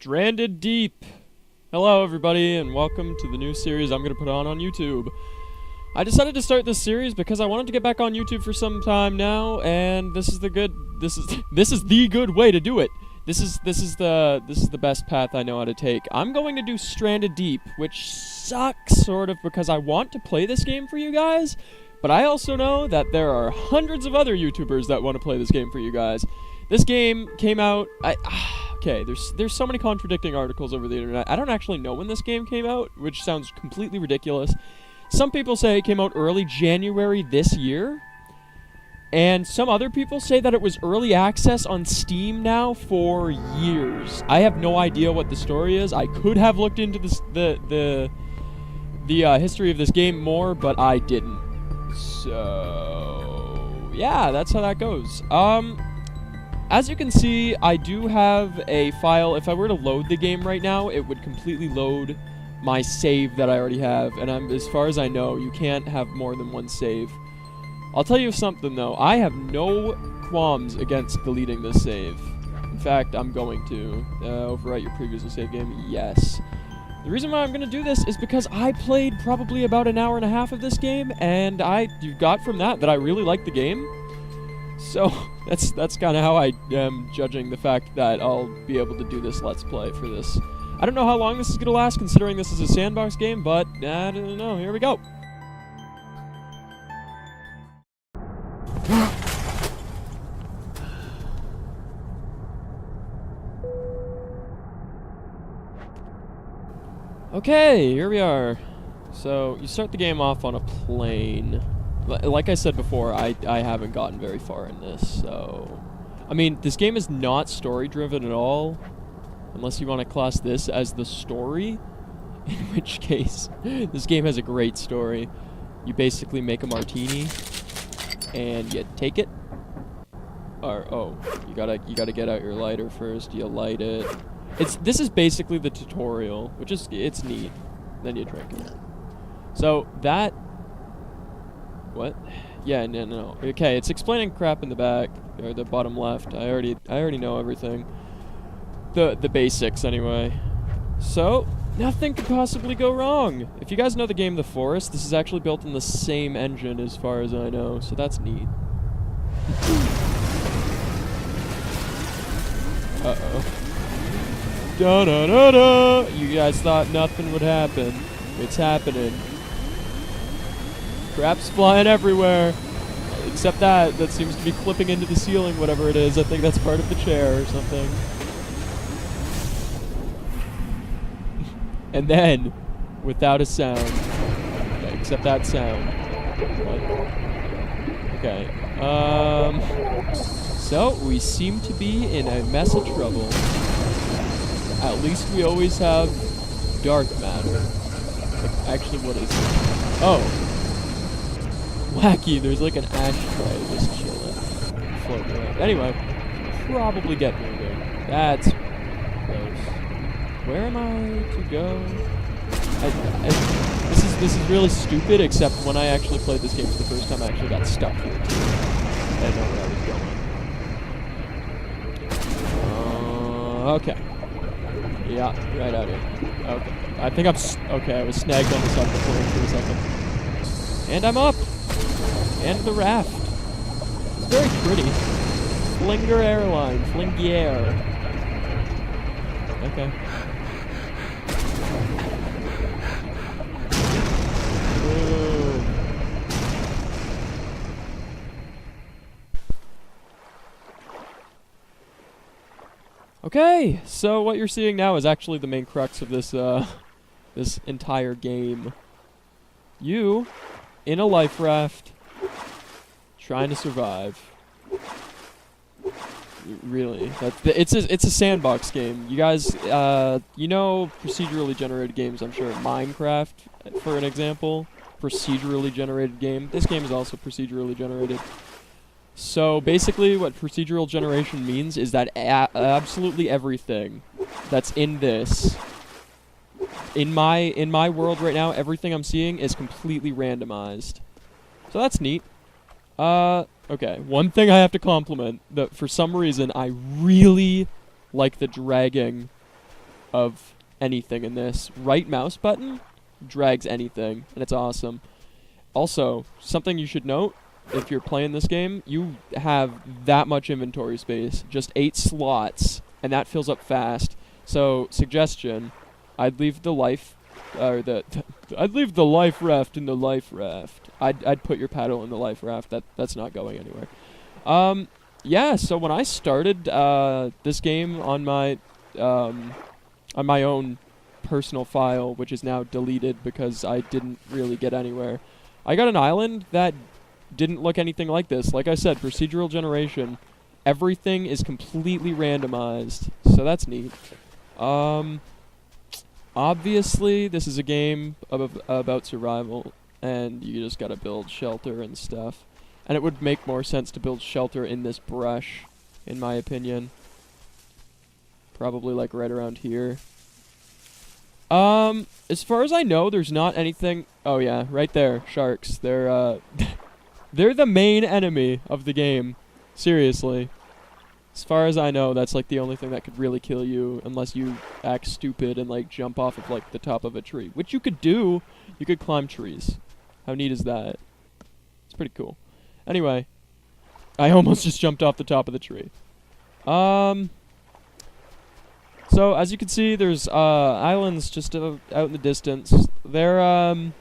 Stranded Deep. Hello everybody and welcome to the new series I'm going to put on YouTube. I decided to start this series because I wanted to get back on YouTube for some time now, and this is the good way to do it. This is the best path I know how to take. I'm going to do Stranded Deep, which sucks sort of because I want to play this game for you guys, but I also know that there are hundreds of other YouTubers that want to play this game for you guys. This game came out, okay, there's so many contradicting articles over the internet. I don't actually know when this game came out, which sounds completely ridiculous. Some people say it came out early January this year, and some other people say that it was early access on Steam now for years. I have no idea what the story is. I could have looked into the history of this game more, but I didn't. So yeah, that's how that goes. As you can see, I do have a file. If I were to load the game right now, it would completely load my save that I already have, and as far as I know, you can't have more than one save. I'll tell you something though, I have no qualms against deleting this save. In fact, I'm going to overwrite your previously saved game, yes. The reason why I'm going to do this is because I played probably about an hour and a half of this game, and you got from that I really like the game. So, that's kind of how I am judging the fact that I'll be able to do this Let's Play for this. I don't know how long this is going to last, considering this is a sandbox game, but I don't know. Here we go. Okay, here we are. So, you start the game off on a plane. Like I said before, I haven't gotten very far in this, so... I mean, this game is not story-driven at all, unless you want to class this as the story, in which case, this game has a great story. You basically make a martini, and you take it. Or, oh, you gotta get out your lighter first, you light it. This is basically the tutorial, which is, it's neat. Then you drink it. So, that... What? Yeah, no. Okay, it's explaining crap in the back, or the bottom left. I already know everything. The basics, anyway. So, nothing could possibly go wrong. If you guys know the game The Forest, this is actually built in the same engine as far as I know, so that's neat. Uh-oh. Da-da-da-da! You guys thought nothing would happen. It's happening. Crap's flying everywhere. Except that seems to be clipping into the ceiling, whatever it is. I think that's part of the chair or something. And then, without a sound. Okay, except that sound. Okay. So, we seem to be in a mess of trouble. At least we always have dark matter. Like, actually, what is it? Oh. Wacky, there's like an ashtray just chilling. Floating around. Anyway, probably get moving. That's close. Where am I to go? This is really stupid, except when I actually played this game for the first time, I actually got stuck here too. I didn't know where I was going. Okay. Yeah, right out here. Okay. I think okay, I was snagged on the side of the plane for a second. And I'm up! And the raft. It's very pretty. Flinger Airline. Flingier. Okay. Ooh. Okay, so what you're seeing now is actually the main crux of this, this entire game. You, in a life raft, trying to survive. Really, it's a sandbox game. You guys, you know procedurally generated games. I'm sure Minecraft, for an example, procedurally generated game. This game is also procedurally generated. So basically, what procedural generation means is that absolutely everything that's in this, in my world right now, everything I'm seeing is completely randomized. So that's neat. Okay, one thing I have to compliment, that for some reason I really like the dragging of anything in this. Right mouse button drags anything, and it's awesome. Also, something you should note, if you're playing this game, you have that much inventory space, just 8 slots, and that fills up fast. So, suggestion, I'd leave the life, I'd leave the life raft in the life raft. I'd put your paddle in the life raft. That's not going anywhere. Yeah. So when I started this game on my own personal file, which is now deleted because I didn't really get anywhere, I got an island that didn't look anything like this. Like I said, procedural generation. Everything is completely randomized, so that's neat. Obviously, this is a game about survival, and you just gotta build shelter and stuff. And it would make more sense to build shelter in this brush, in my opinion. Probably like right around here. As far as I know, there's not anything... Oh yeah, right there, sharks. They're, they're the main enemy of the game. Seriously. As far as I know, that's like the only thing that could really kill you, unless you act stupid and like jump off of like the top of a tree. Which you could do. You could climb trees. How neat is that? It's pretty cool. Anyway, I almost just jumped off the top of the tree. So as you can see, there's islands just out in the distance. They're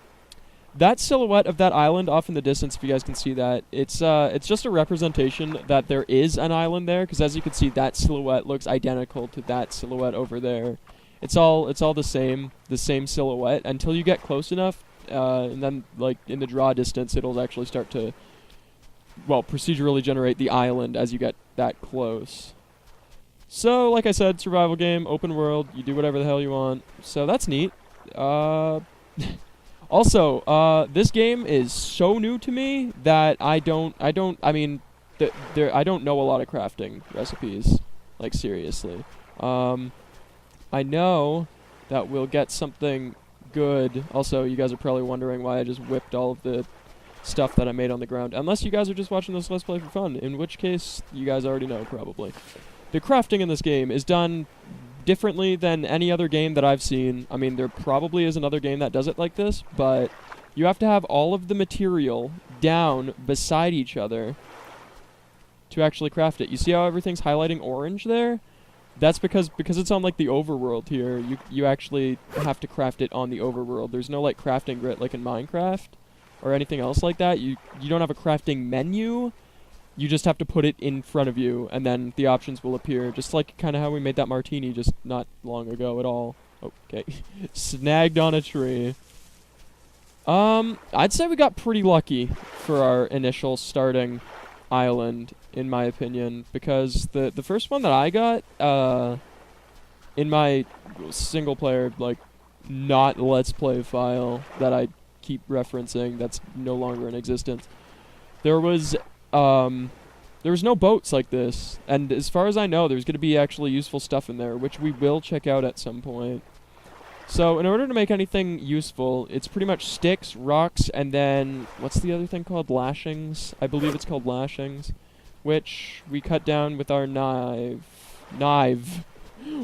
that silhouette of that island off in the distance, if you guys can see that, it's just a representation that there is an island there, because as you can see, that silhouette looks identical to that silhouette over there. It's all the same silhouette until you get close enough, and then like in the draw distance, it'll actually start to, well, procedurally generate the island as you get that close. So, like I said, survival game, open world, you do whatever the hell you want. So that's neat. Also, this game is so new to me that I don't know a lot of crafting recipes. Like, seriously. I know that we'll get something good. Also, you guys are probably wondering why I just whipped all of the stuff that I made on the ground. Unless you guys are just watching this Let's Play for fun, in which case, you guys already know, probably. The crafting in this game is done differently than any other game that I've seen. I mean, there probably is another game that does it like this, but you have to have all of the material down beside each other to actually craft it. You see how everything's highlighting orange there? That's because it's on like the overworld here. You actually have to craft it on the overworld. There's no like crafting grid like in Minecraft or anything else like that. You don't have a crafting menu. You just have to put it in front of you, and then the options will appear. Just like kind of how we made that martini just not long ago at all. Okay. Snagged on a tree. I'd say we got pretty lucky for our initial starting island, in my opinion, because the first one that I got, in my single player, like, not Let's Play file that I keep referencing that's no longer in existence, there was no boats like this, and as far as I know, there's going to be actually useful stuff in there, which we will check out at some point. So, in order to make anything useful, it's pretty much sticks, rocks, and then, what's the other thing called? Lashings? I believe it's called lashings, which we cut down with our knife.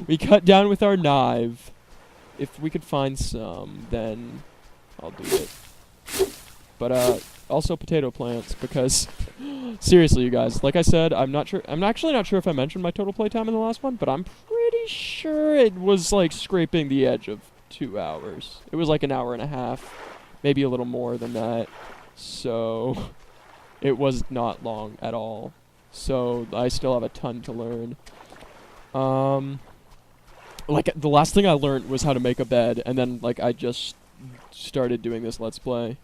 We cut down with our knife. If we could find some, then I'll do it. But, also potato plants, because seriously, you guys, like I said, I'm actually not sure if I mentioned my total playtime in the last one, but I'm pretty sure it was like scraping the edge of 2 hours. It was like an hour and a half, maybe a little more than that. So it was not long at all. So I still have a ton to learn. Like the last thing I learned was how to make a bed, and then like I just started doing this Let's Play.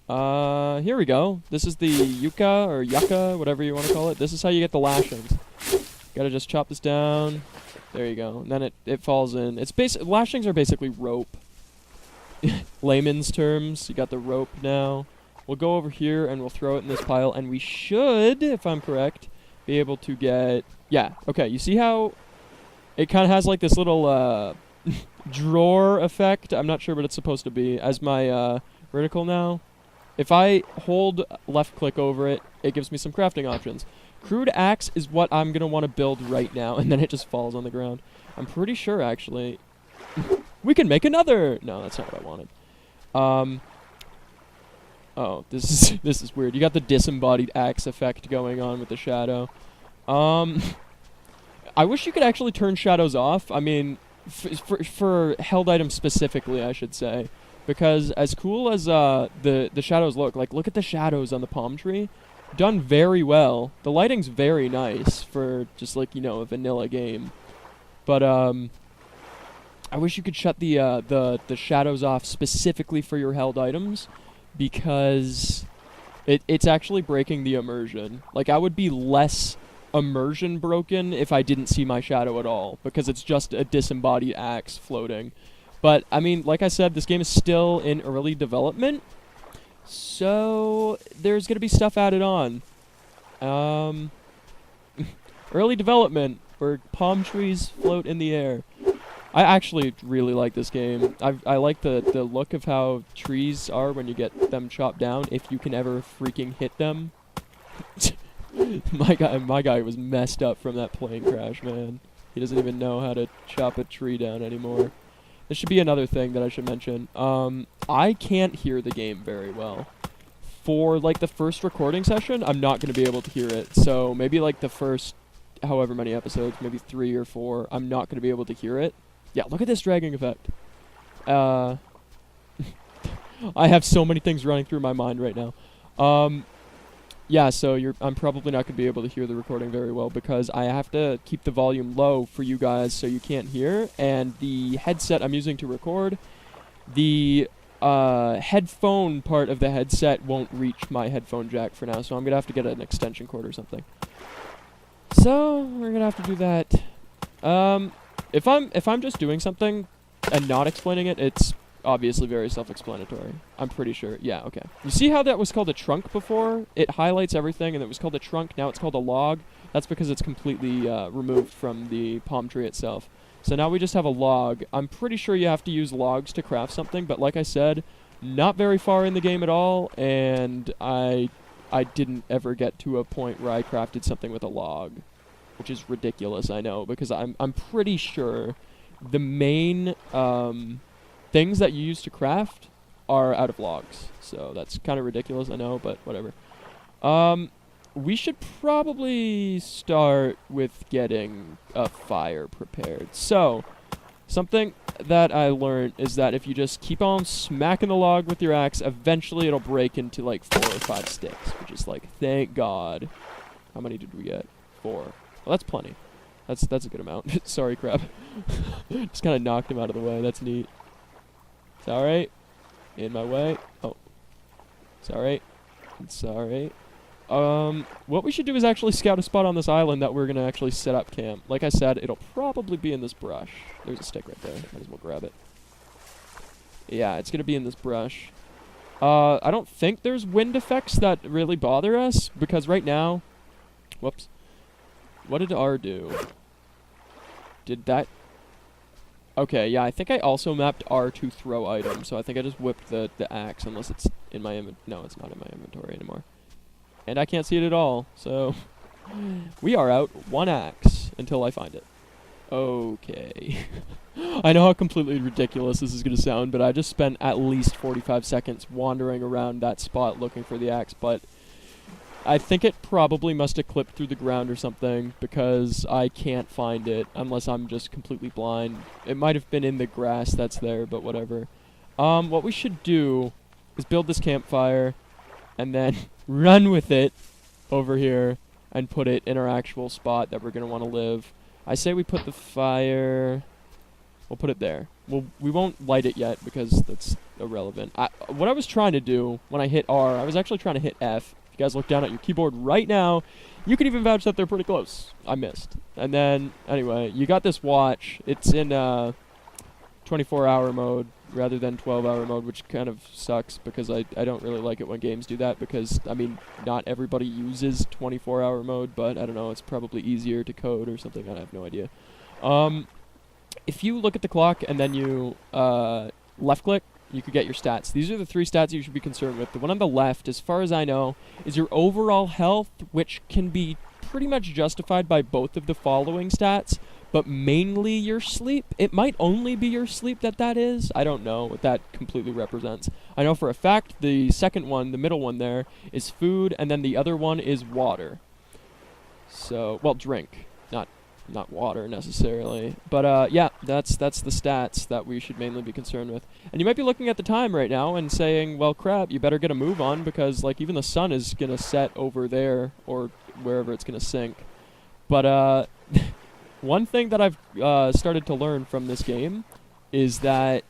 Here we go. This is the yucca, or yucca, whatever you want to call it. This is how you get the lashings. Gotta just chop this down. There you go. And then it falls in. Lashings are basically rope. Layman's terms. You got the rope now. We'll go over here and we'll throw it in this pile, and we should, if I'm correct, be able to get... Yeah, okay. You see how it kind of has like this little, drawer effect? I'm not sure what it's supposed to be. As my, vertical now. If I hold left click over it, it gives me some crafting options. Crude axe is what I'm going to want to build right now, and then it just falls on the ground. I'm pretty sure, actually. We can make another! No, that's not what I wanted. Oh, this is weird. You got the disembodied axe effect going on with the shadow. I wish you could actually turn shadows off. I mean, for held items specifically, I should say. Because as cool as the shadows look at the shadows on the palm tree. Done very well. The lighting's very nice for just like, you know, a vanilla game. But I wish you could shut the shadows off specifically for your held items, because it's actually breaking the immersion. Like, I would be less immersion broken if I didn't see my shadow at all, because it's just a disembodied axe floating. But I mean, like I said, this game is still in early development, so there's gonna be stuff added on. Early development where palm trees float in the air. I actually really like this game. I like the look of how trees are when you get them chopped down, if you can ever freaking hit them. My guy was messed up from that plane crash, man. He doesn't even know how to chop a tree down anymore. This should be another thing that I should mention. I can't hear the game very well. For, like, the first recording session, I'm not going to be able to hear it. So, maybe, like, the first however many episodes, maybe 3 or 4, I'm not going to be able to hear it. Yeah, look at this dragging effect. I have so many things running through my mind right now. Yeah, so I'm probably not going to be able to hear the recording very well, because I have to keep the volume low for you guys so you can't hear, and the headset I'm using to record, the headphone part of the headset won't reach my headphone jack for now, so I'm going to have to get an extension cord or something. So, we're going to have to do that. If I'm just doing something and not explaining it, it's obviously very self-explanatory. I'm pretty sure. Yeah, okay. You see how that was called a trunk before? It highlights everything, and it was called a trunk. Now it's called a log. That's because it's completely removed from the palm tree itself. So now we just have a log. I'm pretty sure you have to use logs to craft something, but like I said, not very far in the game at all, and I didn't ever get to a point where I crafted something with a log, which is ridiculous, I know, because I'm pretty sure the main things that you use to craft are out of logs. So that's kind of ridiculous, I know, but whatever. We should probably start with getting a fire prepared. So, something that I learned is that if you just keep on smacking the log with your axe, eventually it'll break into like 4 or 5 sticks, which is like, thank God. How many did we get? 4. Well, that's plenty. That's a good amount. Sorry, crap. Just kind of knocked him out of the way. That's neat. It's alright. In my way. Oh. It's alright. It's alright. What we should do is actually scout a spot on this island that we're gonna actually set up camp. Like I said, it'll probably be in this brush. There's a stick right there. Might as well grab it. Yeah, it's gonna be in this brush. I don't think there's wind effects that really bother us, because right now... Whoops. What did R do? Did that... Okay, yeah, I think I also mapped R to throw items, so I think I just whipped the axe, unless it's in my no, it's not in my inventory anymore. And I can't see it at all, so... We are out 1 axe until I find it. Okay. I know how completely ridiculous this is going to sound, but I just spent at least 45 seconds wandering around that spot looking for the axe, but... I think it probably must have clipped through the ground or something, because I can't find it, unless I'm just completely blind. It might have been in the grass that's there, but whatever. What we should do is build this campfire, and then run with it over here, and put it in our actual spot that we're going to want to live. I say we put the fire... We'll put it there. We won't light it yet, because that's irrelevant. What I was trying to do when I hit R, I was actually trying to hit F. You guys look down at your keyboard right now, you can even vouch that they're pretty close. I missed. And then, anyway, you got this watch. It's in 24-hour mode rather than 12-hour mode, which kind of sucks, because I don't really like it when games do that, because, I mean, not everybody uses 24-hour mode, but I don't know, it's probably easier to code or something. I have no idea. If you look at the clock and then you left-click, you could get your stats. These are the 3 stats you should be concerned with. The one on the left, as far as I know, is your overall health, which can be pretty much justified by both of the following stats, but mainly your sleep. It might only be your sleep that is. I don't know what that completely represents. I know for a fact the second one, the middle one there, is food, and then the other one is water. So, well, drink, not water necessarily. But yeah, that's the stats that we should mainly be concerned with. And you might be looking at the time right now and saying, well, crap, you better get a move on because, like, even the sun is going to set over there or wherever it's going to sink. But one thing that I've started to learn from this game is that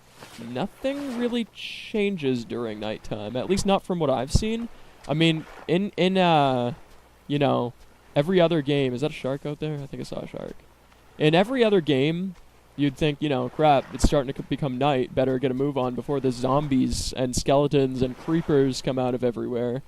nothing really changes during nighttime, at least not from what I've seen. I mean, in you know, every other game, is that a shark out there? I think I saw a shark. In every other game, you'd think, you know, crap, it's starting to become night, better get a move on before the zombies and skeletons and creepers come out of everywhere.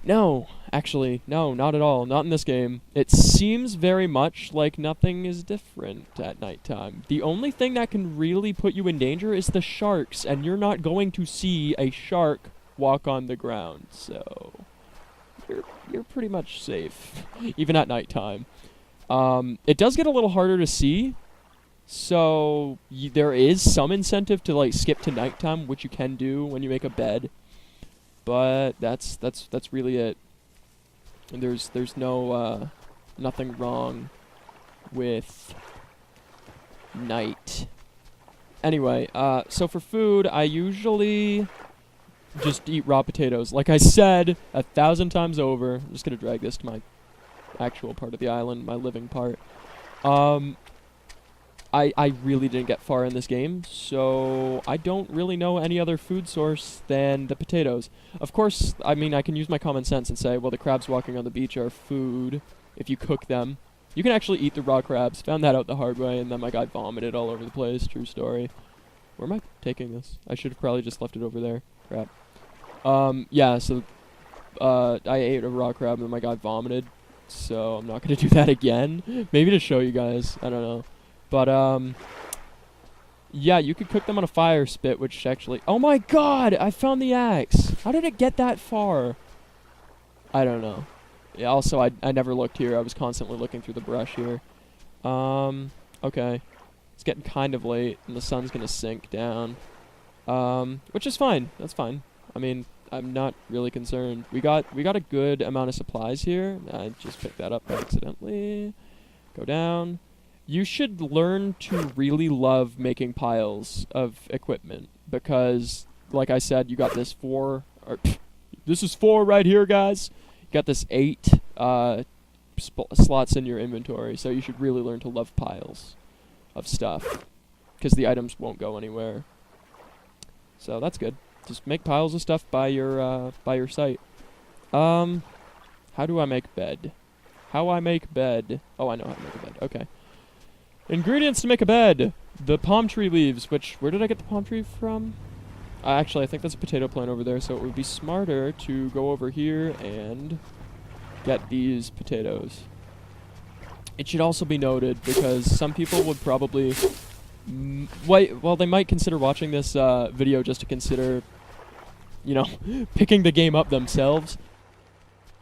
No, actually, no, not at all. Not in this game. It seems very much like nothing is different at nighttime. The only thing that can really put you in danger is the sharks, and you're not going to see a shark walk on the ground, so you're pretty much safe, even at nighttime. It does get a little harder to see, so there is some incentive to like skip to nighttime, which you can do when you make a bed. But that's really it. And there's no nothing wrong with night. Anyway, so for food, I usually just eat raw potatoes. Like I said 1,000 times over. I'm just gonna drag this to my actual part of the island, my living part. I really didn't get far in this game, so I don't really know any other food source than the potatoes. Of course, I mean, I can use my common sense and say, well, the crabs walking on the beach are food if you cook them. You can actually eat the raw crabs. Found that out the hard way, and then my guy vomited all over the place. True story. Where am I taking this? I should have probably just left it over there. Crap. Yeah, so I ate a raw crab, and then my guy vomited, so I'm not going to do that again. Maybe to show you guys. I don't know. But, yeah, you could cook them on a fire spit, which actually... Oh my god! I found the axe! How did it get that far? I don't know. Yeah, also, I never looked here. I was constantly looking through the brush here. Okay. It's getting kind of late, and the sun's gonna sink down. Which is fine. That's fine. I mean, I'm not really concerned. We got a good amount of supplies here. I just picked that up accidentally. Go down. You should learn to really love making piles of equipment because, like I said, you got this this is 4 right here, guys. You got this 8 slots in your inventory, so you should really learn to love piles of stuff because the items won't go anywhere. So that's good. Just make piles of stuff by your site. How do I make bed? How I make bed? Oh, I know how to make a bed. Okay. Ingredients to make a bed. The palm tree leaves, where did I get the palm tree from? Actually, I think that's a potato plant over there, so it would be smarter to go over here and get these potatoes. It should also be noted, because some people would probably... well, they might consider watching this video just to consider, you know, picking the game up themselves.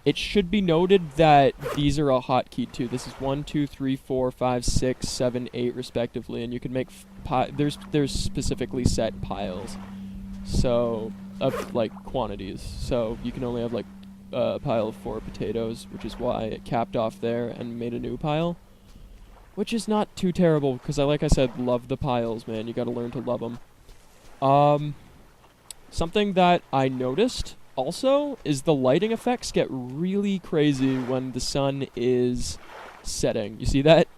It should be noted that these are all hotkeyed too. This is 1, 2, 3, 4, 5, 6, 7, 8 respectively, and you can make there's specifically set piles, so of like quantities. So you can only have like a pile of 4 potatoes, which is why it capped off there and made a new pile, which is not too terrible because like I said, love the piles, man. You got to learn to love them. Something that I noticed also is the lighting effects get really crazy when the sun is setting. You see that?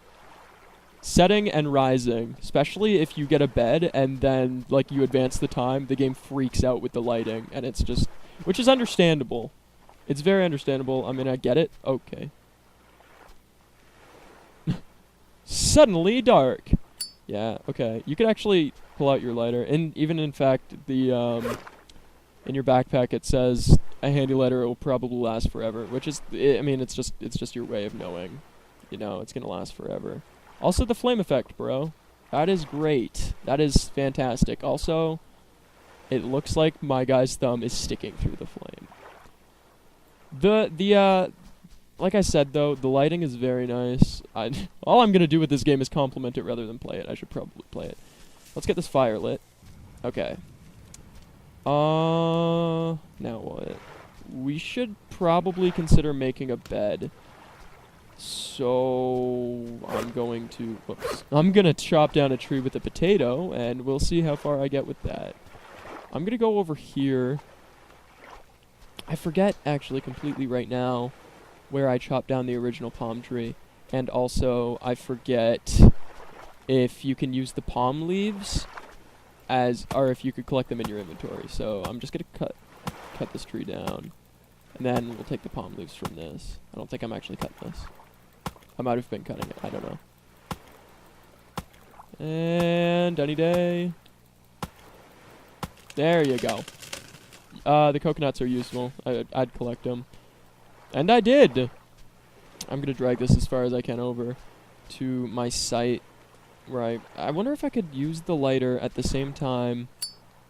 Setting and rising, especially if you get a bed and then like you advance the time, the game freaks out with the lighting, and it's just, which is understandable. It's very understandable. I mean, I get it. Okay. Suddenly dark. Yeah, okay. You could actually pull out your lighter, and even in fact the in your backpack it says a handy lighter will probably last forever, which is, I mean, it's just your way of knowing, you know, it's gonna last forever. Also the flame effect, bro. That is great. That is fantastic. Also, it looks like my guy's thumb is sticking through the flame. like I said, though, the lighting is very nice. All I'm going to do with this game is compliment it rather than play it. I should probably play it. Let's get this fire lit. Okay. Now what? We should probably consider making a bed. So I'm going to, whoops. I'm going to chop down a tree with a potato, and we'll see how far I get with that. I'm going to go over here. I forget, actually, completely right now where I chopped down the original palm tree. And also, I forget if you can use the palm leaves as, or if you could collect them in your inventory. So I'm just going to cut this tree down. And then we'll take the palm leaves from this. I don't think I'm actually cutting this. I might have been cutting it. I don't know. And any day. There you go. The coconuts are useful. I'd collect them. And I did! I'm gonna drag this as far as I can over to my site. Where I wonder if I could use the lighter at the same time.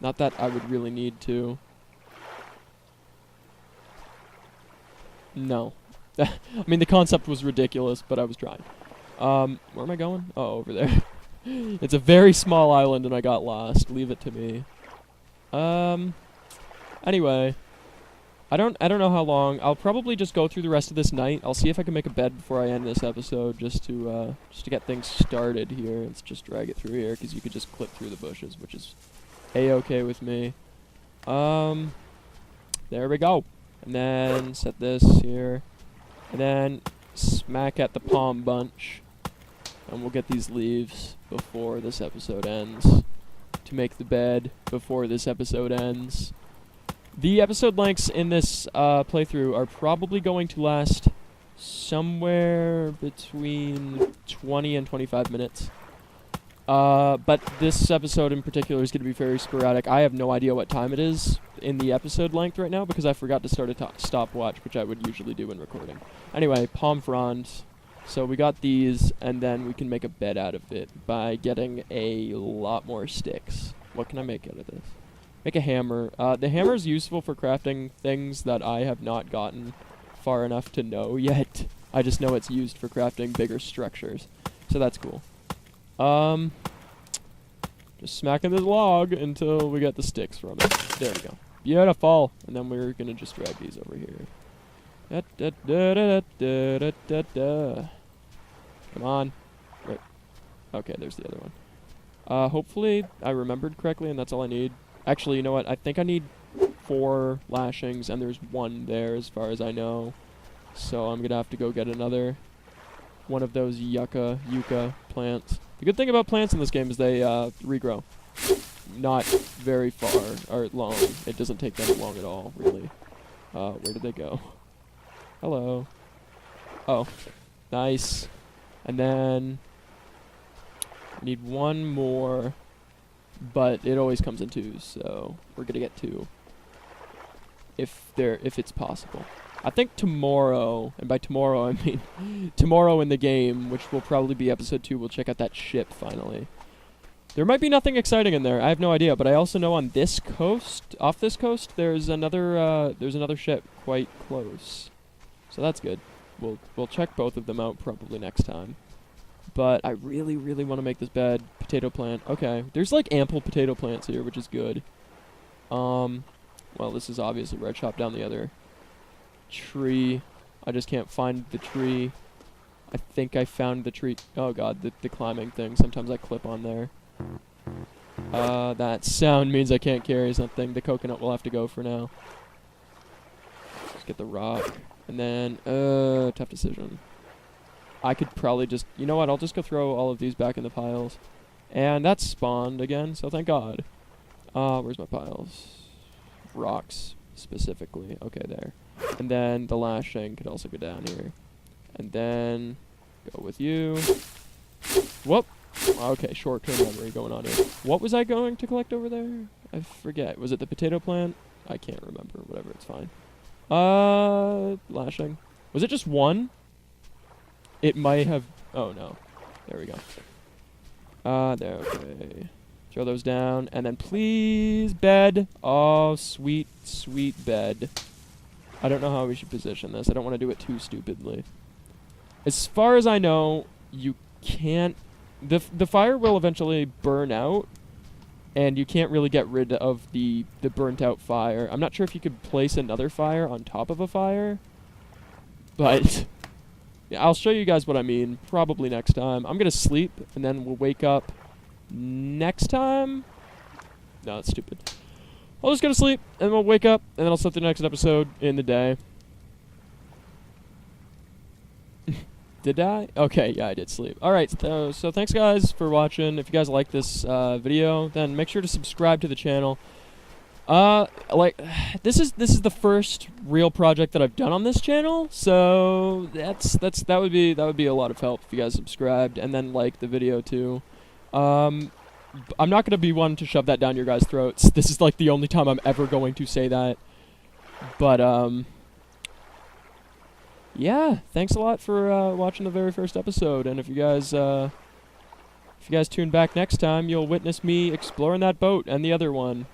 Not that I would really need to. No. I mean, the concept was ridiculous, but I was trying. Where am I going? Oh, over there. It's a very small island and I got lost. Leave it to me. Anyway. I don't know how long. I'll probably just go through the rest of this night. I'll see if I can make a bed before I end this episode just to get things started here. Let's just drag it through here because you could just clip through the bushes, which is a-okay with me. There we go. And then set this here. And then smack at the palm bunch. And we'll get these leaves before this episode ends. To make the bed before this episode ends. The episode lengths in this playthrough are probably going to last somewhere between 20 and 25 minutes. But this episode in particular is going to be very sporadic. I have no idea what time it is in the episode length right now because I forgot to start a stopwatch, which I would usually do when recording. Anyway, palm fronds. So we got these, and then we can make a bed out of it by getting a lot more sticks. What can I make out of this? Make a hammer. The hammer is useful for crafting things that I have not gotten far enough to know yet. I just know it's used for crafting bigger structures. So that's cool. Just smacking this log until we get the sticks from it. There we go. Beautiful. And then we're going to just drag these over here. Come on. Right. Okay, there's the other one. Hopefully I remembered correctly and that's all I need. Actually, you know what? I think I need 4 lashings, and there's 1 there as far as I know. So I'm going to have to go get another one of those yucca plants. The good thing about plants in this game is they regrow. Not very far, or long. It doesn't take them long at all, really. Where did they go? Hello. Oh, nice. And then I need 1 more. But it always comes in 2s, so we're gonna get 2. If it's possible. I think tomorrow, and by tomorrow I mean tomorrow in the game, which will probably be episode 2, we'll check out that ship finally. There might be nothing exciting in there, I have no idea, but I also know on this coast, off this coast, there's another ship quite close. So that's good. We'll check both of them out probably next time. But I really, really want to make this bed. Potato plant. Okay. There's like ample potato plants here, which is good. Well, this is obviously where I chopped down the other tree. I just can't find the tree. I think I found the tree. Oh god, the climbing thing. Sometimes I clip on there. That sound means I can't carry something. The coconut will have to go for now. Let's get the rock. And then, tough decision. I could probably just, you know what, I'll just go throw all of these back in the piles. And that's spawned again, so thank god. Where's my piles? Rocks, specifically. Okay, there. And then the lashing could also go down here. And then go with you. Whoop. Okay, short-term memory going on here. What was I going to collect over there? I forget. Was it the potato plant? I can't remember. Whatever, it's fine. Lashing. Was it just 1? It might have... Oh, no. There we go. There, okay. Throw those down. And then please, bed. Oh, sweet, sweet bed. I don't know how we should position this. I don't want to do it too stupidly. As far as I know, you can't... The fire will eventually burn out, and you can't really get rid of the burnt out fire. I'm not sure if you could place another fire on top of a fire, but yeah, I'll show you guys what I mean probably next time. I'm going to sleep, and then we'll wake up next time. No, that's stupid. I'll just go to sleep, and we'll wake up, and then I'll start the next episode in the day. Did I? Okay, yeah, I did sleep. Alright, so thanks guys for watching. If you guys like this video, then make sure to subscribe to the channel. This is the first real project that I've done on this channel, so that would be a lot of help if you guys subscribed and then liked the video too. I'm not gonna be one to shove that down your guys' throats. This is like the only time I'm ever going to say that. But yeah, thanks a lot for watching the very first episode. And if you guys tune back next time, you'll witness me exploring that boat and the other one.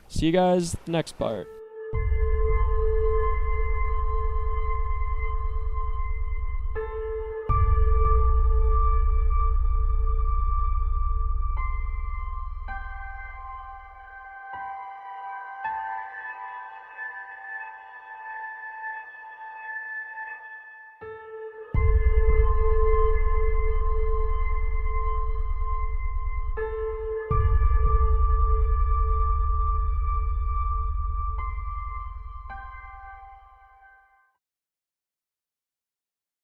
See you guys next part.